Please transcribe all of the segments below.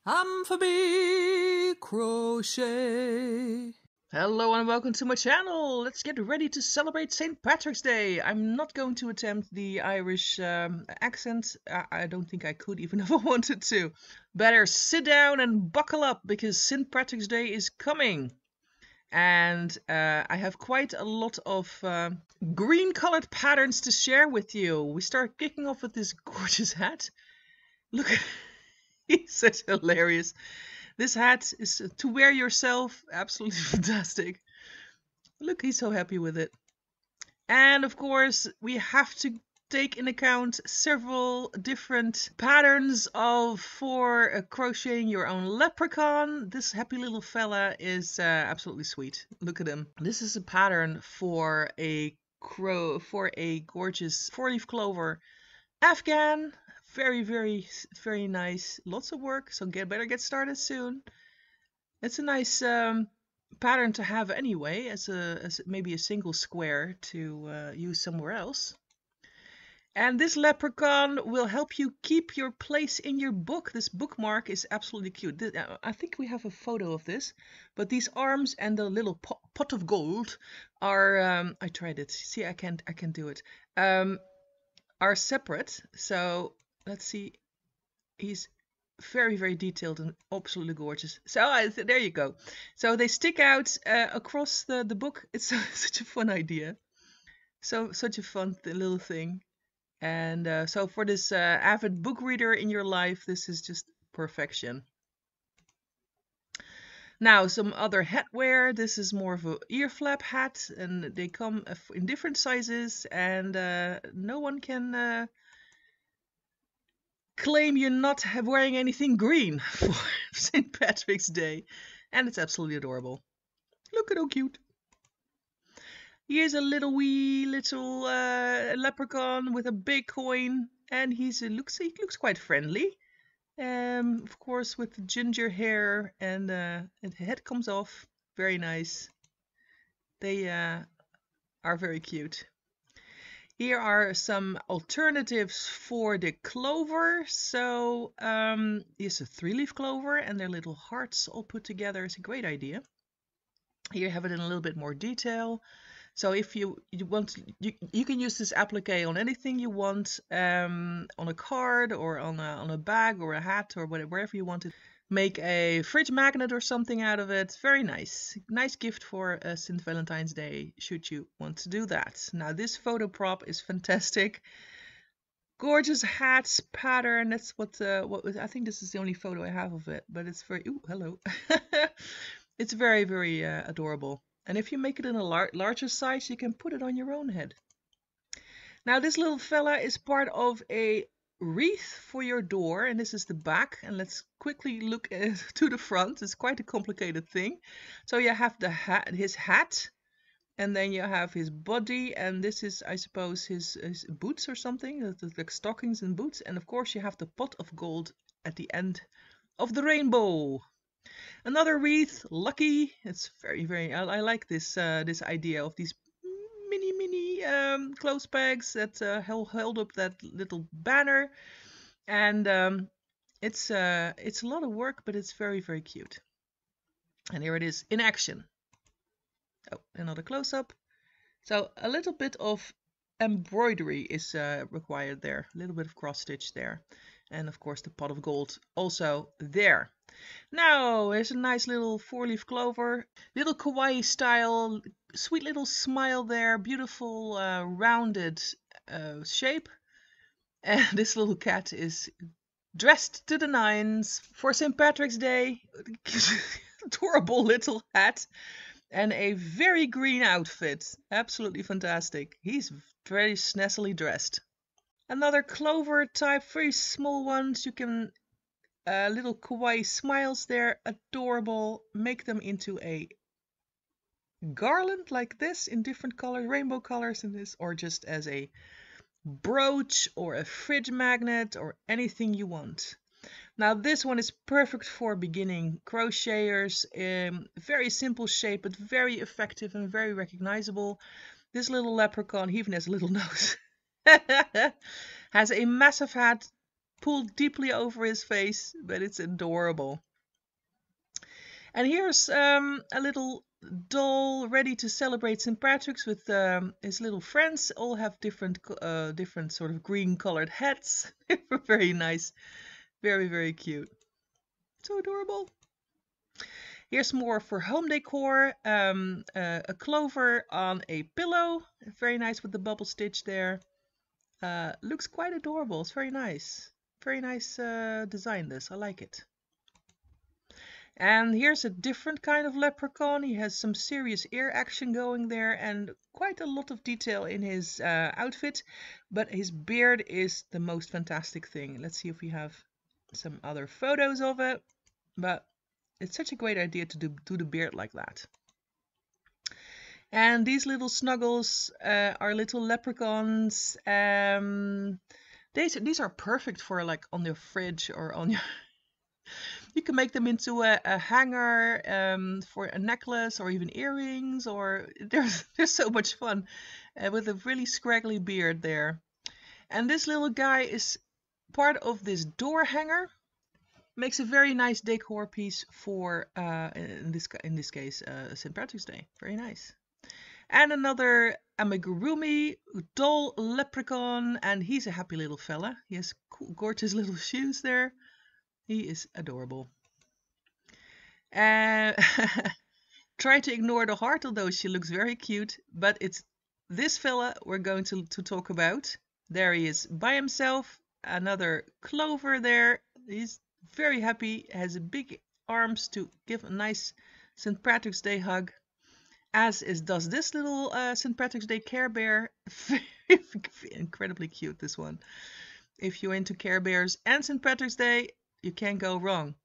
Amphibi Crochet. Hello and welcome to my channel. Let's get ready to celebrate St. Patrick's Day. I'm not going to attempt the Irish accent. I don't think I could even if I wanted to. Better sit down and buckle up because St. Patrick's Day is coming. And I have quite a lot of green colored patterns to share with you. We start kicking off with this gorgeous hat. Look at he's such hilarious. This hat is to wear yourself. Absolutely fantastic. Look, he's so happy with it. And of course, we have to take in account several different patterns for crocheting your own leprechaun. This happy little fella is absolutely sweet. Look at him. This is a pattern for a gorgeous 4-leaf clover Afghan. Very, very, very nice. Lots of work, so better get started soon. It's a nice pattern to have anyway, as maybe a single square to use somewhere else. And this leprechaun will help you keep your place in your book. This bookmark is absolutely cute. I think we have a photo of this, but these arms and the little pot of gold are. I tried it. See, I can't do it. Are separate. So let's see. He's very, very detailed and absolutely gorgeous. So there you go. So they stick out across the book. It's such a fun idea. So such a fun little thing. And so for this avid book reader in your life, this is just perfection. Now some other hat wear. This is more of an ear flap hat, and they come in different sizes, and no one can claim you're not wearing anything green for St. Patrick's Day. And it's absolutely adorable. Look at how cute. Here's a wee little leprechaun with a big coin, and he looks quite friendly. Of course, with ginger hair, and the head comes off. Very nice. They are very cute. Here are some alternatives for the clover. So here's a 3-leaf clover, and their little hearts all put together. It's a great idea. Here you have it in a little bit more detail. So if you want, you can use this applique on anything you want, on a card or on a bag or a hat or wherever you want to. Make a fridge magnet or something out of it. Very nice. Nice gift for St. Valentine's Day, should you want to do that. Now this photo prop is fantastic. Gorgeous hats pattern. That's what I think this is the only photo I have of it, but it's very, ooh, hello. It's very, very adorable. And if you make it in a larger size, you can put it on your own head. Now this little fella is part of a wreath for your door, and this is the back. And let's quickly look to the front. It's quite a complicated thing. So you have his hat, and then you have his body, and this is, I suppose, his boots or something, like stockings and boots. And of course you have the pot of gold at the end of the rainbow. Another wreath, lucky. It's very, very. I like this this idea of these mini clothes pegs that held up that little banner, and it's a lot of work, but it's very, very cute. And here it is in action. Oh, another close-up. So a little bit of embroidery is required there, a little bit of cross stitch there, and of course the pot of gold also there. Now there's a nice little 4-leaf clover, little kawaii style, sweet little smile there, beautiful rounded shape. And this little cat is dressed to the nines for St. Patrick's Day. Adorable little hat and a very green outfit. Absolutely fantastic. He's very snezzily dressed. Another clover type, very small ones. You can little kawaii smiles there, adorable. Make them into a garland like this in different colors, rainbow colors in this, or just as a brooch or a fridge magnet or anything you want. Now this one is perfect for beginning crocheters. Very simple shape, but very effective and very recognizable. This little leprechaun, he even has a little nose. Has a massive hat, pulled deeply over his face, but it's adorable. And here's a little doll ready to celebrate St. Patrick's with his little friends. All have different sort of green colored hats. Very nice, very, very cute. So adorable. Here's more for home decor. A clover on a pillow. Very nice with the bubble stitch there. Looks quite adorable. It's very nice. Very nice design this. I like it. And here's a different kind of leprechaun. He has some serious ear action going there and quite a lot of detail in his outfit. But his beard is the most fantastic thing. Let's see if we have some other photos of it. But it's such a great idea to do the beard like that. And these little snuggles are little leprechauns. These are perfect for like on your fridge or on your... You can make them into a hanger for a necklace or even earrings, or they're so much fun with a really scraggly beard there. And this little guy is part of this door hanger. Makes a very nice decor piece for in this case St. Patrick's Day. Very nice. And another amigurumi doll leprechaun, and he's a happy little fella. He has cool, gorgeous little shoes there. He is adorable. Try to ignore the heart, although she looks very cute, but it's this fella we're going to talk about. There he is by himself. Another clover there. He's very happy, has big arms to give a nice St. Patrick's Day hug, as does this little St. Patrick's Day Care Bear. Incredibly cute, this one. If you're into Care Bears and St. Patrick's Day, you can't go wrong.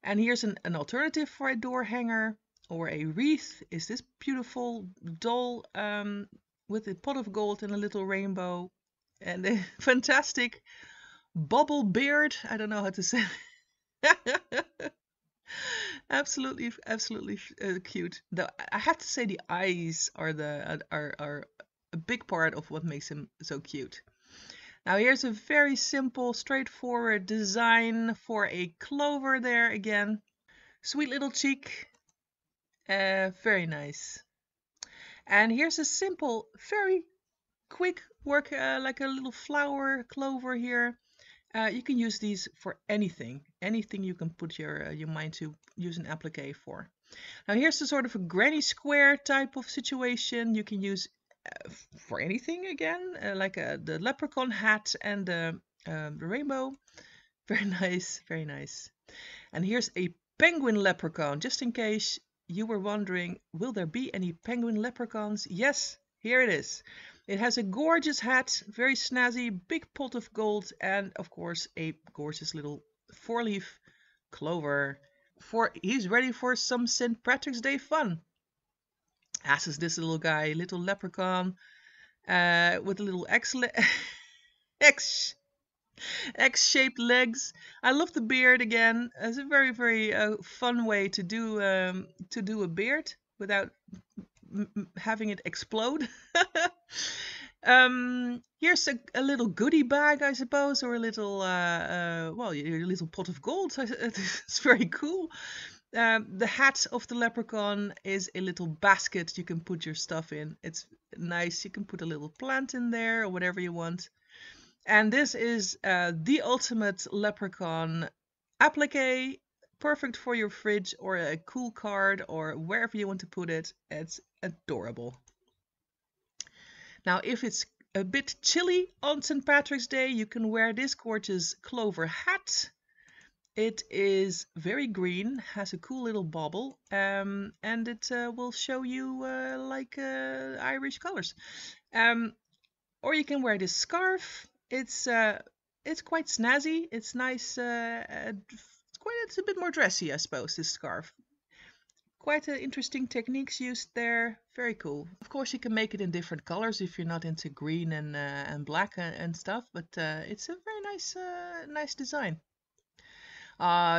And here's an alternative for a door hanger or a wreath. Is this beautiful doll with a pot of gold and a little rainbow and a fantastic bubble beard. I don't know how to say it. Absolutely cute. Though I have to say the eyes are are a big part of what makes him so cute. Now here's a very simple, straightforward design for a clover there again. Sweet little cheek. Very nice. And here's a simple, very quick work, like a little flower clover here. You can use these for anything. Anything you can put your mind to use an applique for. Now here's the sort of a granny square type of situation. You can use for anything again, like the leprechaun hat and the rainbow. Very nice, very nice. And here's a penguin leprechaun, just in case you were wondering, will there be any penguin leprechauns? Yes, here it is. It has a gorgeous hat, very snazzy, big pot of gold, and of course a gorgeous little 4-leaf clover. He's ready for some St. Patrick's Day fun. As is this little guy, little leprechaun, with a little X-shaped legs. I love the beard again. It's a very, very fun way to do a beard without having it explode. Here's a little goodie bag, I suppose, or a little well, your little pot of gold. It's very cool. The hat of the leprechaun is a little basket you can put your stuff in. It's nice. You can put a little plant in there or whatever you want. And this is the ultimate leprechaun applique, perfect for your fridge or a cool card or wherever you want to put it. It's adorable. Now, if it's a bit chilly on St. Patrick's Day, you can wear this gorgeous clover hat. It is very green, has a cool little bauble, and it will show you like Irish colors. Or you can wear this scarf. It's quite snazzy. It's nice. It's a bit more dressy, I suppose, this scarf. Quite interesting techniques used there. Very cool. Of course, you can make it in different colors if you're not into green and black and stuff. But it's a very nice design.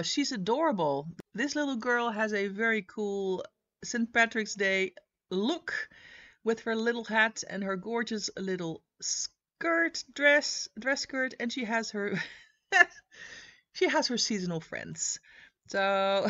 She's adorable. This little girl has a very cool St. Patrick's Day look with her little hat and her gorgeous little dress skirt, and she has her She has her seasonal friends. So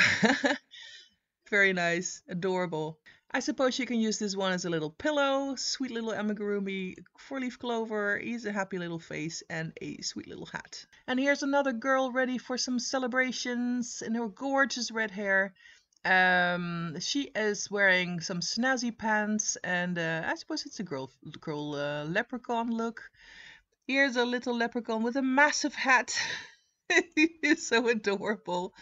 very nice, adorable. I suppose you can use this one as a little pillow, sweet little amigurumi, 4-leaf clover, he's a happy little face, and a sweet little hat. And here's another girl ready for some celebrations in her gorgeous red hair. She is wearing some snazzy pants, and I suppose it's a girl leprechaun look. Here's a little leprechaun with a massive hat. He's so adorable.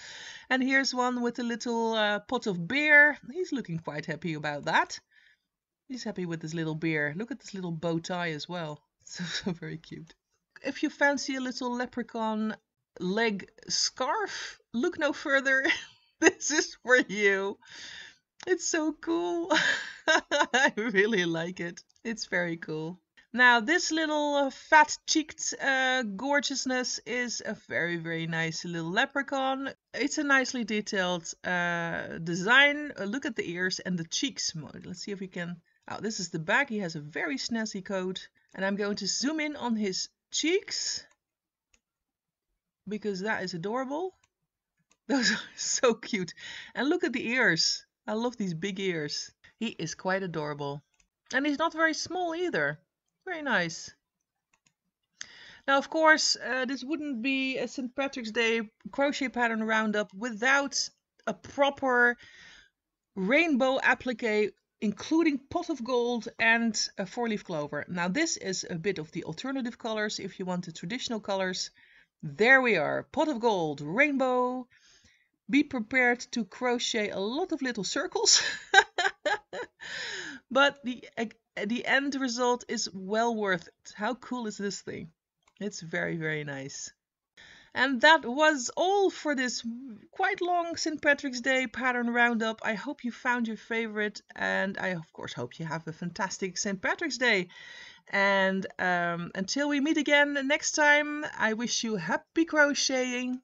And here's one with a little pot of beer. He's looking quite happy about that. He's happy with his little beer. Look at this little bow tie as well. So very cute. If you fancy a little leprechaun leg scarf, look no further. This is for you. It's so cool. I really like it. It's very cool. Now this little fat-cheeked gorgeousness is a very, very nice little leprechaun. It's a nicely detailed design. Look at the ears and the cheeks. Let's see if we can... Oh, this is the back. He has a very snazzy coat. And I'm going to zoom in on his cheeks, because that is adorable. Those are so cute. And look at the ears. I love these big ears. He is quite adorable. And he's not very small either. Very nice. Now, of course, this wouldn't be a St. Patrick's Day crochet pattern roundup without a proper rainbow applique, including pot of gold and a 4-leaf clover. Now, this is a bit of the alternative colors. If you want the traditional colors, there we are. Pot of gold, rainbow. Be prepared to crochet a lot of little circles. But the end result is well worth it. How cool is this thing? It's very, very nice. And that was all for this quite long St. Patrick's Day pattern roundup. I hope you found your favorite, and I of course hope you have a fantastic St. Patrick's Day. And until we meet again next time, I wish you happy crocheting.